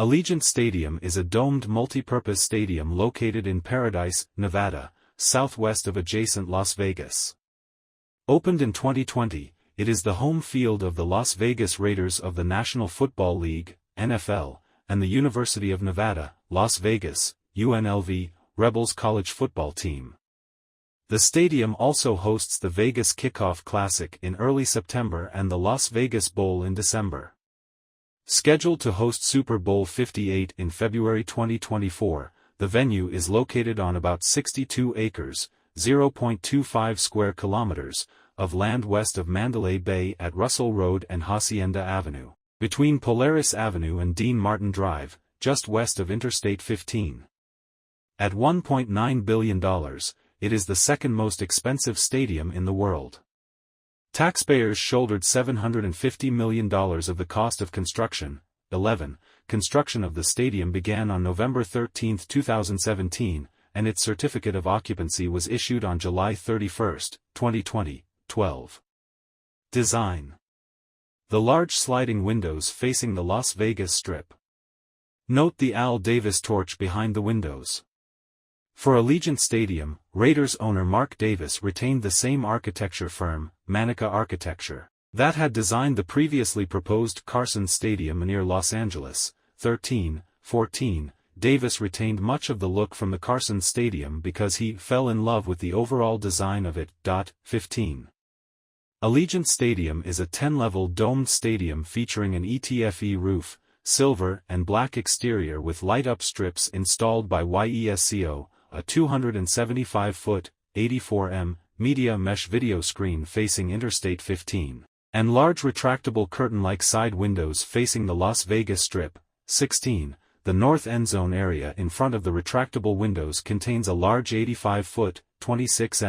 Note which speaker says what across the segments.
Speaker 1: Allegiant Stadium is a domed multipurpose stadium located in Paradise, Nevada, southwest of adjacent Las Vegas. Opened in 2020, it is the home field of the Las Vegas Raiders of the National Football League, NFL, and the University of Nevada, Las Vegas, UNLV, Rebels college football team. The stadium also hosts the Vegas Kickoff Classic in early September and the Las Vegas Bowl in December. Scheduled to host Super Bowl 58 in February 2024, the venue is located on about 62 acres, 0.25 square kilometers, of land west of Mandalay Bay at Russell Road and Hacienda Avenue, between Polaris Avenue and Dean Martin Drive, just west of Interstate 15. At $1.9 billion, it is the second most expensive stadium in the world. Taxpayers shouldered $750 million of the cost of construction. Construction of the stadium began on November 13, 2017, and its certificate of occupancy was issued on July 31, 2020. 12. Design. The large sliding windows facing the Las Vegas Strip. Note the Al Davis torch behind the windows. For Allegiant Stadium, Raiders owner Mark Davis retained the same architecture firm, Manica Architecture, that had designed the previously proposed Carson Stadium near Los Angeles. 14. Davis retained much of the look from the Carson Stadium because he fell in love with the overall design of it. 15. Allegiant Stadium is a 10-level domed stadium featuring an ETFE roof, silver and black exterior with light-up strips installed by YESCO, a 275-foot, 84 media mesh video screen facing Interstate 15, and large retractable curtain-like side windows facing the Las Vegas Strip. 16. The north end zone area in front of the retractable windows contains a large 85-foot, 26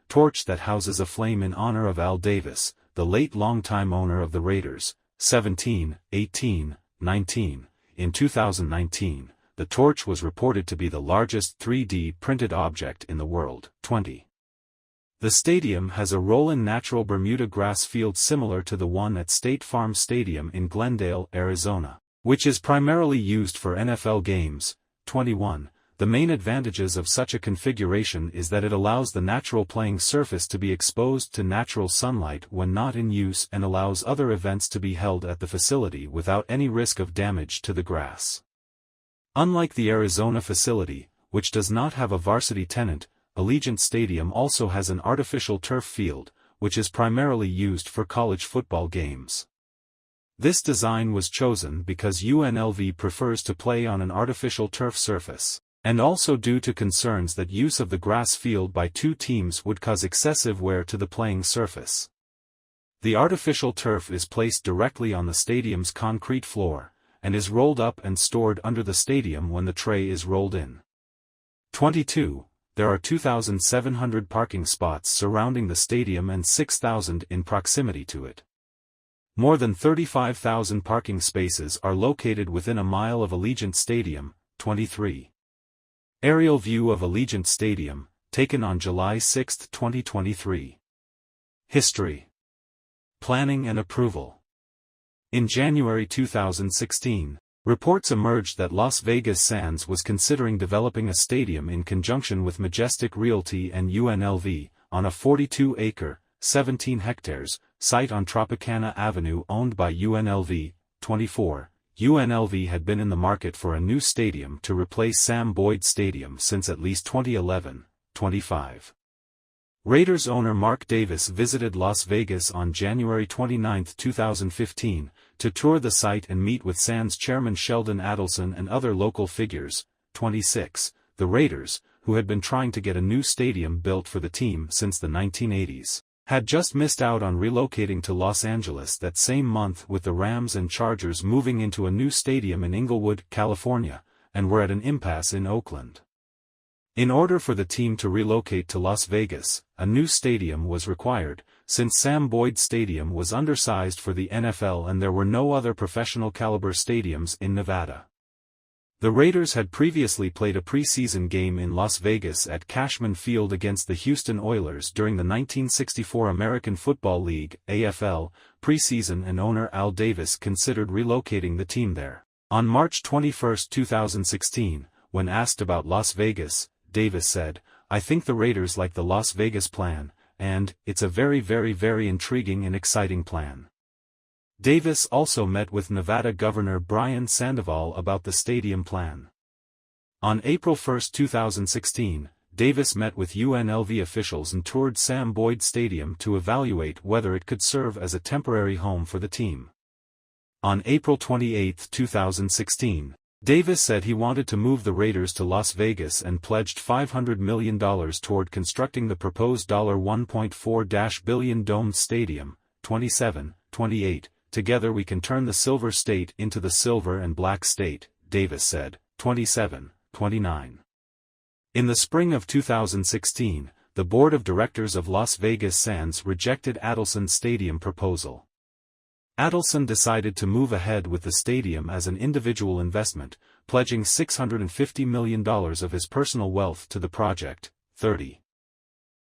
Speaker 1: torch that houses a flame in honor of Al Davis, the late longtime owner of the Raiders. 17, 18, 19. In 2019, the torch was reported to be the largest 3D printed object in the world. 20. The stadium has a roll-in natural Bermuda grass field similar to the one at State Farm Stadium in Glendale, Arizona, which is primarily used for NFL games. 21. The main advantages of such a configuration is that it allows the natural playing surface to be exposed to natural sunlight when not in use and allows other events to be held at the facility without any risk of damage to the grass. Unlike the Arizona facility, which does not have a varsity tenant, Allegiant Stadium also has an artificial turf field, which is primarily used for college football games. This design was chosen because UNLV prefers to play on an artificial turf surface, and also due to concerns that use of the grass field by two teams would cause excessive wear to the playing surface. The artificial turf is placed directly on the stadium's concrete floor, and is rolled up and stored under the stadium when the tray is rolled in. 22. There are 2,700 parking spots surrounding the stadium and 6,000 in proximity to it. More than 35,000 parking spaces are located within a mile of Allegiant Stadium. 23. Aerial view of Allegiant Stadium, taken on July 6, 2023. History. Planning and approval. In January 2016, reports emerged that Las Vegas Sands was considering developing a stadium in conjunction with Majestic Realty and UNLV, on a 42-acre, 17 hectares, site on Tropicana Avenue owned by UNLV. 24. UNLV had been in the market for a new stadium to replace Sam Boyd Stadium since at least 2011. 25. Raiders owner Mark Davis visited Las Vegas on January 29, 2015, to tour the site and meet with Sands chairman Sheldon Adelson and other local figures. 26. The Raiders, who had been trying to get a new stadium built for the team since the 1980s, had just missed out on relocating to Los Angeles that same month with the Rams and Chargers moving into a new stadium in Inglewood, California, and were at an impasse in Oakland. In order for the team to relocate to Las Vegas, a new stadium was required, since Sam Boyd Stadium was undersized for the NFL and there were no other professional-caliber stadiums in Nevada. The Raiders had previously played a preseason game in Las Vegas at Cashman Field against the Houston Oilers during the 1964 American Football League (AFL) preseason, and owner Al Davis considered relocating the team there. On March 21, 2016, when asked about Las Vegas, Davis said, "I think the Raiders like the Las Vegas plan, and it's a very, very, very intriguing and exciting plan." Davis also met with Nevada Governor Brian Sandoval about the stadium plan. On April 1, 2016, Davis met with UNLV officials and toured Sam Boyd Stadium to evaluate whether it could serve as a temporary home for the team. On April 28, 2016, Davis said he wanted to move the Raiders to Las Vegas and pledged $500 million toward constructing the proposed $1.4 billion domed stadium. 27-28, "Together we can turn the Silver State into the Silver and Black State," Davis said. 27-29. In the spring of 2016, the board of directors of Las Vegas Sands rejected Adelson's stadium proposal. Adelson decided to move ahead with the stadium as an individual investment, pledging $650 million of his personal wealth to the project. 30.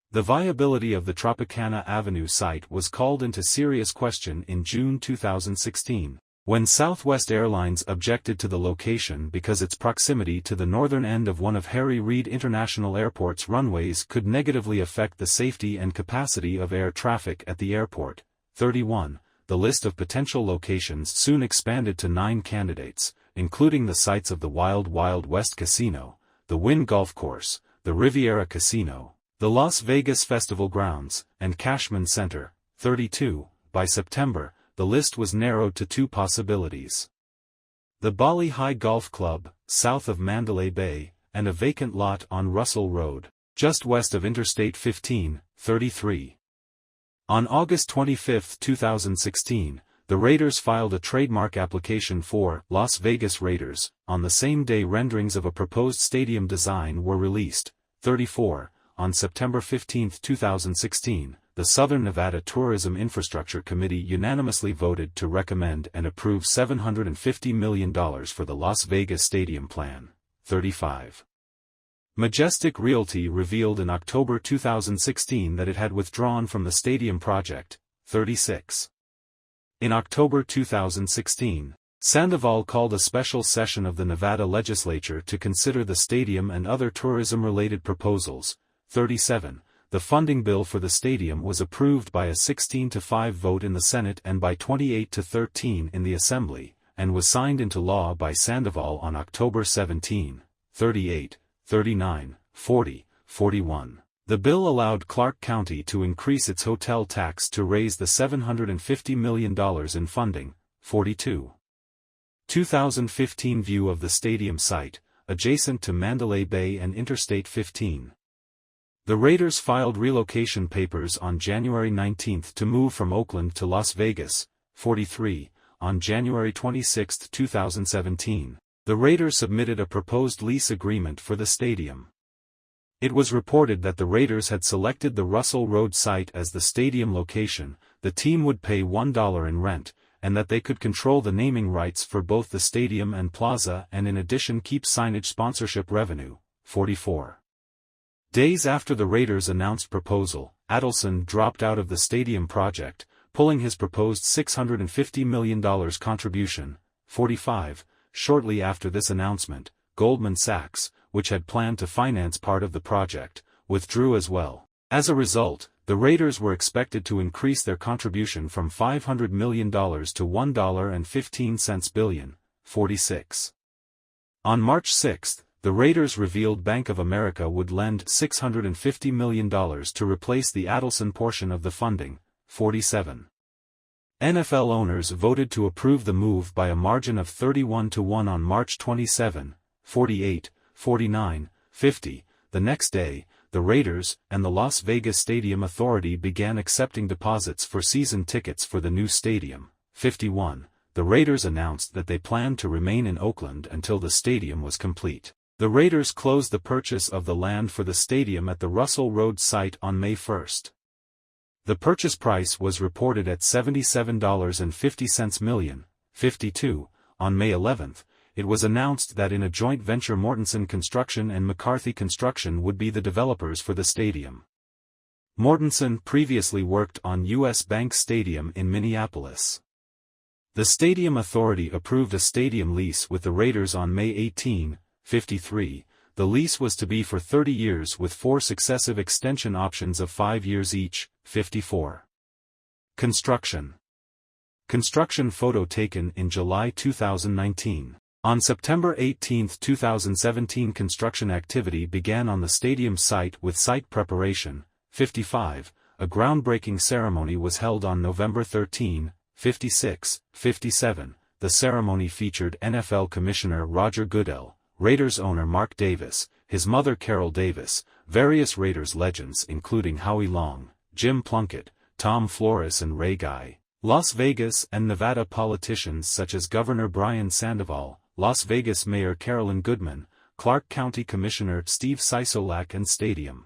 Speaker 1: The viability of the Tropicana Avenue site was called into serious question in June 2016, when Southwest Airlines objected to the location because its proximity to the northern end of one of Harry Reid International Airport's runways could negatively affect the safety and capacity of air traffic at the airport. 31. The list of potential locations soon expanded to 9 candidates, including the sites of the Wild Wild West Casino, the Wynn Golf Course, the Riviera Casino, the Las Vegas Festival Grounds, and Cashman Center. 32. By September, the list was narrowed to 2 possibilities: the Bali High Golf Club, south of Mandalay Bay, and a vacant lot on Russell Road, just west of Interstate 15. 33. On August 25, 2016, the Raiders filed a trademark application for Las Vegas Raiders. On the same day, renderings of a proposed stadium design were released. 34. On September 15, 2016, the Southern Nevada Tourism Infrastructure Committee unanimously voted to recommend and approve $750 million for the Las Vegas Stadium plan. 35. Majestic Realty revealed in October 2016 that it had withdrawn from the stadium project. 36. In October 2016, Sandoval called a special session of the Nevada legislature to consider the stadium and other tourism-related proposals. 37. The funding bill for the stadium was approved by a 16-5 vote in the Senate and by 28-13 in the Assembly, and was signed into law by Sandoval on October 17. 38. 39, 40, 41. The bill allowed Clark County to increase its hotel tax to raise the $750 million in funding. 42. 2015 view of the stadium site, adjacent to Mandalay Bay and Interstate 15. The Raiders filed relocation papers on January 19 to move from Oakland to Las Vegas. 43. On January 26, 2017. The Raiders submitted a proposed lease agreement for the stadium. It was reported that the Raiders had selected the Russell Road site as the stadium location, the team would pay $1 in rent, and that they could control the naming rights for both the stadium and plaza and in addition keep signage sponsorship revenue. 44. Days after the Raiders' announced proposal, Adelson dropped out of the stadium project, pulling his proposed $650 million contribution. 45. Shortly after this announcement, Goldman Sachs, which had planned to finance part of the project, withdrew as well. As a result, the Raiders were expected to increase their contribution from $500 million to $1.15 billion. 46. On March 6, the Raiders revealed Bank of America would lend $650 million to replace the Adelson portion of the funding. 47. NFL owners voted to approve the move by a margin of 31-1 on March 27, 48, 49, 50. The next day, the Raiders and the Las Vegas Stadium Authority began accepting deposits for season tickets for the new stadium. 51. The Raiders announced that they planned to remain in Oakland until the stadium was complete. The Raiders closed the purchase of the land for the stadium at the Russell Road site on May 1. The purchase price was reported at $77.50 million. 52. On May 11, it was announced that in a joint venture Mortenson Construction and McCarthy Construction would be the developers for the stadium. Mortenson previously worked on U.S. Bank Stadium in Minneapolis. The Stadium Authority approved a stadium lease with the Raiders on May 18, 1953. The lease was to be for 30 years with 4 successive extension options of 5 years each, 54. Construction photo taken in July 2019. On September 18, 2017 construction activity began on the stadium site with site preparation, 55. A groundbreaking ceremony was held on November 13, 56, 57. The ceremony featured NFL Commissioner Roger Goodell, Raiders owner Mark Davis, his mother Carol Davis, various Raiders legends including Howie Long, Jim Plunkett, Tom Flores and Ray Guy, Las Vegas and Nevada politicians such as Governor Brian Sandoval, Las Vegas Mayor Carolyn Goodman, Clark County Commissioner Steve Sisolak and Stadium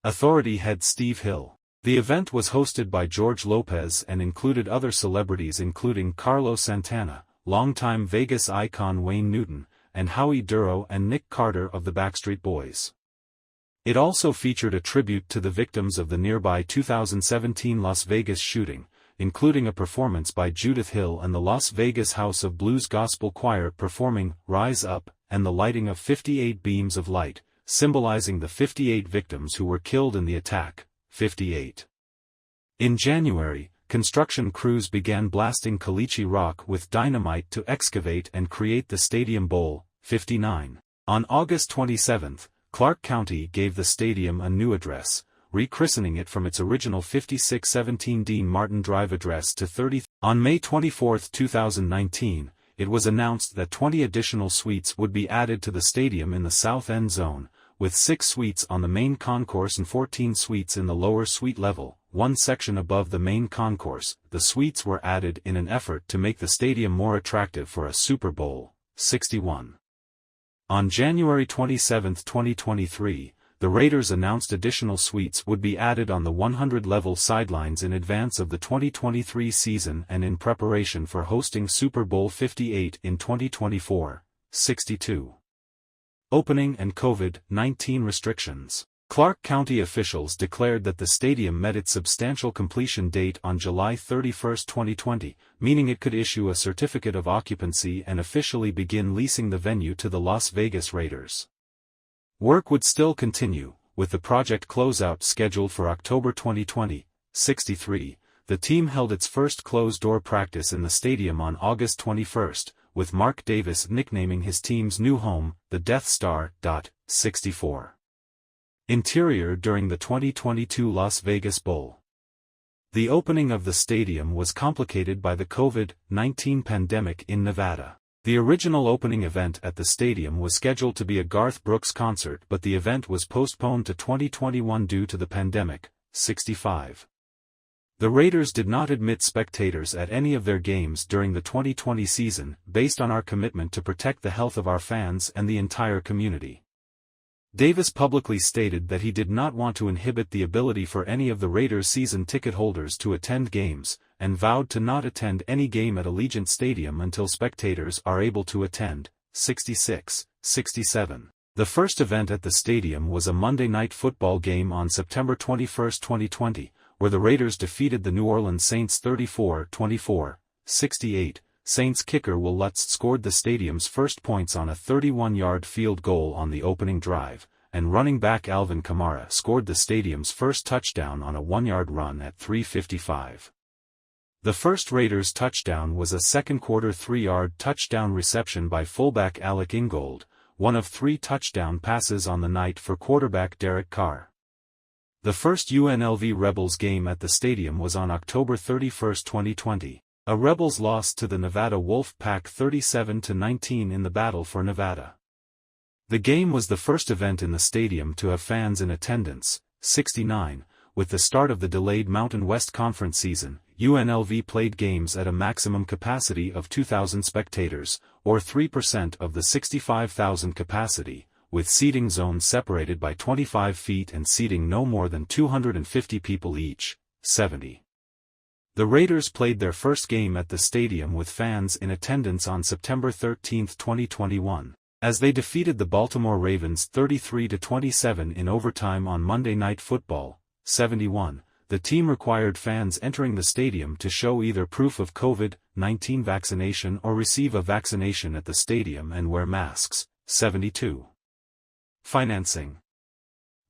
Speaker 1: Authority head Steve Hill. The event was hosted by George Lopez and included other celebrities including Carlos Santana, longtime Vegas icon Wayne Newton, and Howie Duro and Nick Carter of the Backstreet Boys. It also featured a tribute to the victims of the nearby 2017 Las Vegas shooting, including a performance by Judith Hill and the Las Vegas House of Blues Gospel Choir performing Rise Up, and the lighting of 58 beams of light, symbolizing the 58 victims who were killed in the attack. 58. In January, construction crews began blasting caliche rock with dynamite to excavate and create the Stadium Bowl. 59. On August 27, Clark County gave the stadium a new address, rechristening it from its original 5617 Dean Martin Drive address to 30. On May 24, 2019, it was announced that 20 additional suites would be added to the stadium in the south end zone, with 6 suites on the main concourse and 14 suites in the lower suite level, one section above the main concourse. The suites were added in an effort to make the stadium more attractive for a Super Bowl. 61. On January 27, 2023, the Raiders announced additional suites would be added on the 100-level sidelines in advance of the 2023 season and in preparation for hosting Super Bowl 58 in 2024. 62. Opening and COVID-19 restrictions. Clark County officials declared that the stadium met its substantial completion date on July 31, 2020, meaning it could issue a certificate of occupancy and officially begin leasing the venue to the Las Vegas Raiders. Work would still continue, with the project closeout scheduled for October 2020. 63. The team held its first closed-door practice in the stadium on August 21, with Mark Davis nicknaming his team's new home, the Death Star. 64. Interior during the 2022 Las Vegas Bowl. The opening of the stadium was complicated by the COVID-19 pandemic in Nevada. The original opening event at the stadium was scheduled to be a Garth Brooks concert, but the event was postponed to 2021 due to the pandemic. 65. The Raiders did not admit spectators at any of their games during the 2020 season, based on our commitment to protect the health of our fans and the entire community. Davis publicly stated that he did not want to inhibit the ability for any of the Raiders season ticket holders to attend games, and vowed to not attend any game at Allegiant Stadium until spectators are able to attend. 66, 67. The first event at the stadium was a Monday Night Football game on September 21, 2020, where the Raiders defeated the New Orleans Saints 34-24. 68. Saints kicker Will Lutz scored the stadium's first points on a 31-yard field goal on the opening drive, and running back Alvin Kamara scored the stadium's first touchdown on a 1-yard run at 3:55. The first Raiders touchdown was a second-quarter 3-yard touchdown reception by fullback Alec Ingold, one of 3 touchdown passes on the night for quarterback Derek Carr. The first UNLV Rebels game at the stadium was on October 31, 2020. A Rebels lost to the Nevada Wolf Pack 37-19 in the Battle for Nevada. The game was the first event in the stadium to have fans in attendance. 69. With the start of the delayed Mountain West Conference season, UNLV played games at a maximum capacity of 2,000 spectators, or 3% of the 65,000 capacity, with seating zones separated by 25 feet and seating no more than 250 people each. 70. The Raiders played their first game at the stadium with fans in attendance on September 13, 2021, as they defeated the Baltimore Ravens 33-27 in overtime on Monday Night Football. 71. the team required fans entering the stadium to show either proof of COVID-19 vaccination or receive a vaccination at the stadium and wear masks. 72. Financing.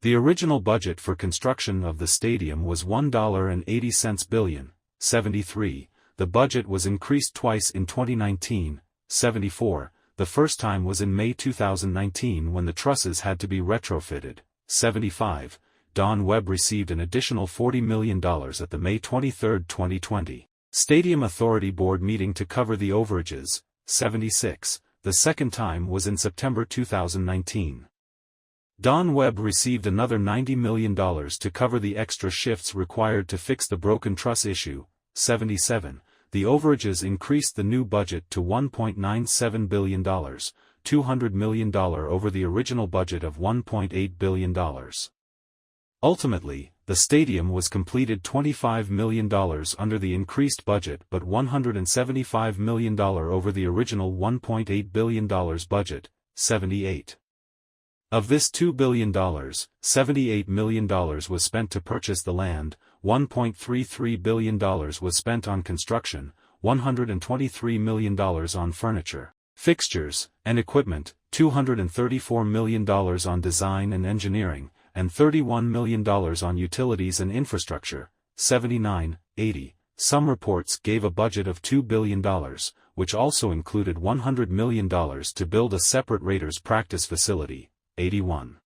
Speaker 1: The original budget for construction of the stadium was $1.80 billion. 73. The budget was increased twice in 2019. 74. The first time was in May 2019 when the trusses had to be retrofitted. 75. Don Webb received an additional $40 million at the May 23, 2020 Stadium Authority Board meeting to cover the overages. 76. The second time was in September 2019. Don Webb received another $90 million to cover the extra shifts required to fix the broken truss issue. 77. The overages increased the new budget to $1.97 billion, $200 million over the original budget of $1.8 billion. Ultimately, the stadium was completed $25 million under the increased budget but $175 million over the original $1.8 billion budget. 78. Of this $2 billion, $78 million was spent to purchase the land, $1.33 billion was spent on construction, $123 million on furniture, fixtures, and equipment, $234 million on design and engineering, and $31 million on utilities and infrastructure. 79. 80. Some reports gave a budget of $2 billion, which also included $100 million to build a separate Raiders practice facility. 81.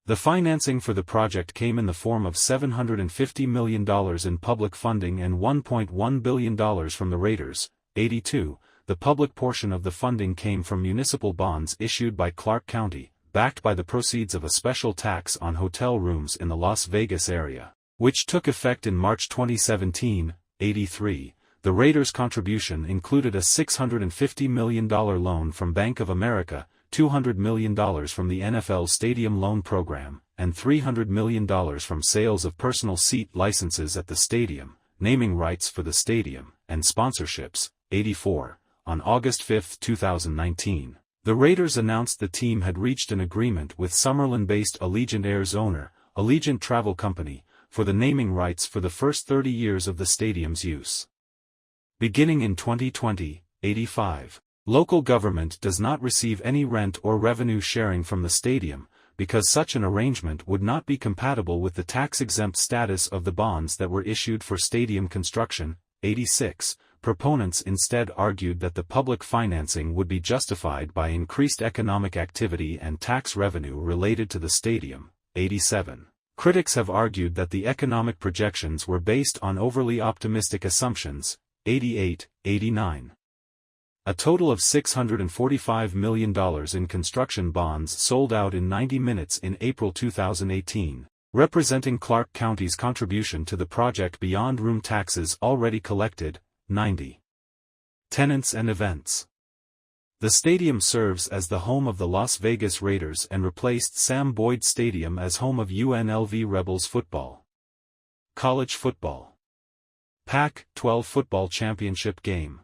Speaker 1: The financing for the project came in the form of $750 million in public funding and $1.1 billion from the Raiders. 82. The public portion of the funding came from municipal bonds issued by Clark County, backed by the proceeds of a special tax on hotel rooms in the Las Vegas area, which took effect in March 2017. 83. The Raiders' contribution included a $650 million loan from Bank of America, $200 million from the NFL Stadium Loan Program, and $300 million from sales of personal seat licenses at the stadium, naming rights for the stadium, and sponsorships. 84. On August 5, 2019, the Raiders announced the team had reached an agreement with Summerlin-based Allegiant Air's owner, Allegiant Travel Company, for the naming rights for the first 30 years of the stadium's use. Beginning in 2020. 85. Local government does not receive any rent or revenue sharing from the stadium, because such an arrangement would not be compatible with the tax-exempt status of the bonds that were issued for stadium construction. 86. Proponents instead argued that the public financing would be justified by increased economic activity and tax revenue related to the stadium. 87. Critics have argued that the economic projections were based on overly optimistic assumptions. 88. 89. A total of $645 million in construction bonds sold out in 90 minutes in April 2018, representing Clark County's contribution to the project beyond room taxes already collected. 90. Tenants and events. The stadium serves as the home of the Las Vegas Raiders and replaced Sam Boyd Stadium as home of UNLV Rebels football. College football. Pac-12 football championship game.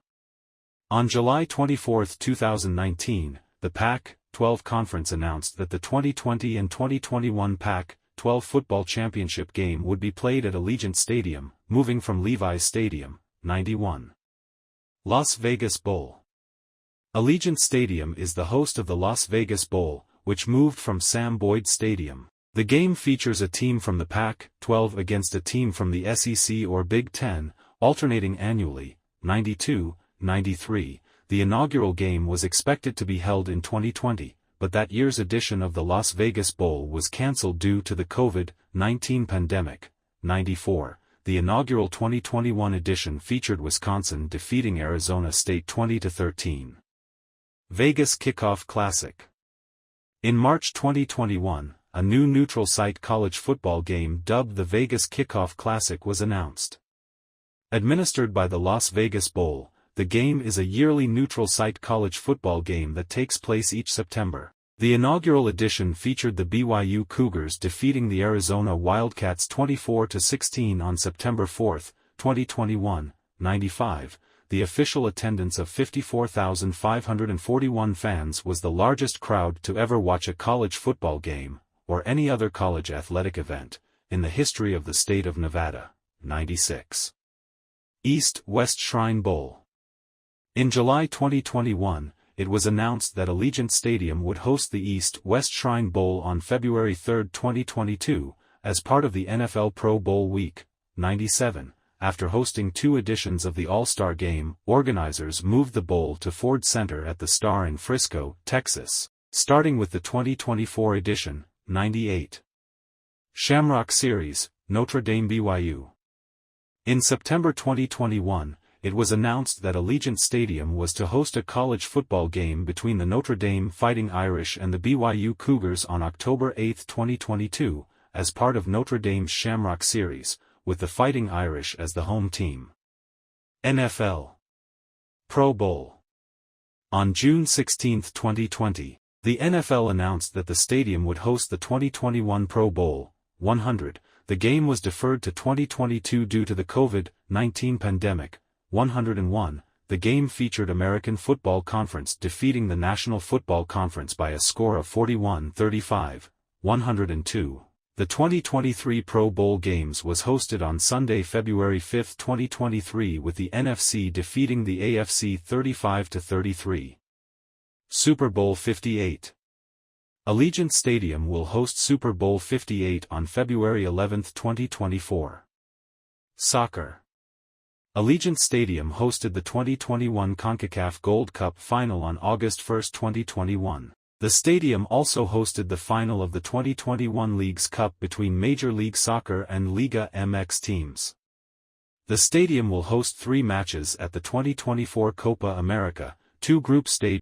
Speaker 1: On July 24, 2019, the Pac-12 Conference announced that the 2020 and 2021 Pac-12 football championship game would be played at Allegiant Stadium, moving from Levi's Stadium. 91. Las Vegas Bowl. Allegiant Stadium is the host of the Las Vegas Bowl, which moved from Sam Boyd Stadium. The game features a team from the Pac-12 against a team from the SEC or Big Ten, alternating annually. 92. 93. The inaugural game was expected to be held in 2020, but that year's edition of the Las Vegas Bowl was cancelled due to the COVID-19 pandemic. 94. The inaugural 2021 edition featured Wisconsin defeating Arizona State 20-13. Vegas Kickoff Classic. In March 2021, a new neutral site college football game dubbed the Vegas Kickoff Classic was announced. Administered by the Las Vegas Bowl, the game is a yearly neutral site college football game that takes place each September. The inaugural edition featured the BYU Cougars defeating the Arizona Wildcats 24-16 on September 4, 2021. 95. The official attendance of 54,541 fans was the largest crowd to ever watch a college football game, or any other college athletic event, in the history of the state of Nevada. 96. East-West Shrine Bowl. In July 2021, it was announced that Allegiant Stadium would host the East-West Shrine Bowl on February 3, 2022, as part of the NFL Pro Bowl Week. 97. After hosting 2 editions of the All-Star Game, organizers moved the bowl to Ford Center at the Star in Frisco, Texas, starting with the 2024 edition. 98. Shamrock Series, Notre Dame BYU. In September 2021, it was announced that Allegiant Stadium was to host a college football game between the Notre Dame Fighting Irish and the BYU Cougars on October 8, 2022, as part of Notre Dame's Shamrock Series, with the Fighting Irish as the home team. NFL Pro Bowl. On June 16, 2020, the NFL announced that the stadium would host the 2021 Pro Bowl. 100. The game was deferred to 2022 due to the COVID-19 pandemic. 101. The game featured American Football Conference defeating the National Football Conference by a score of 41-35. 102. The 2023 Pro Bowl games was hosted on Sunday, February 5, 2023, with the NFC defeating the AFC 35-33. Super Bowl 58. Allegiant Stadium will host Super Bowl 58 on February 11, 2024. Soccer. Allegiant Stadium hosted the 2021 CONCACAF Gold Cup Final on August 1, 2021. The stadium also hosted the final of the 2021 Leagues Cup between Major League Soccer and Liga MX teams. The stadium will host 3 matches at the 2024 Copa America, 2 group stage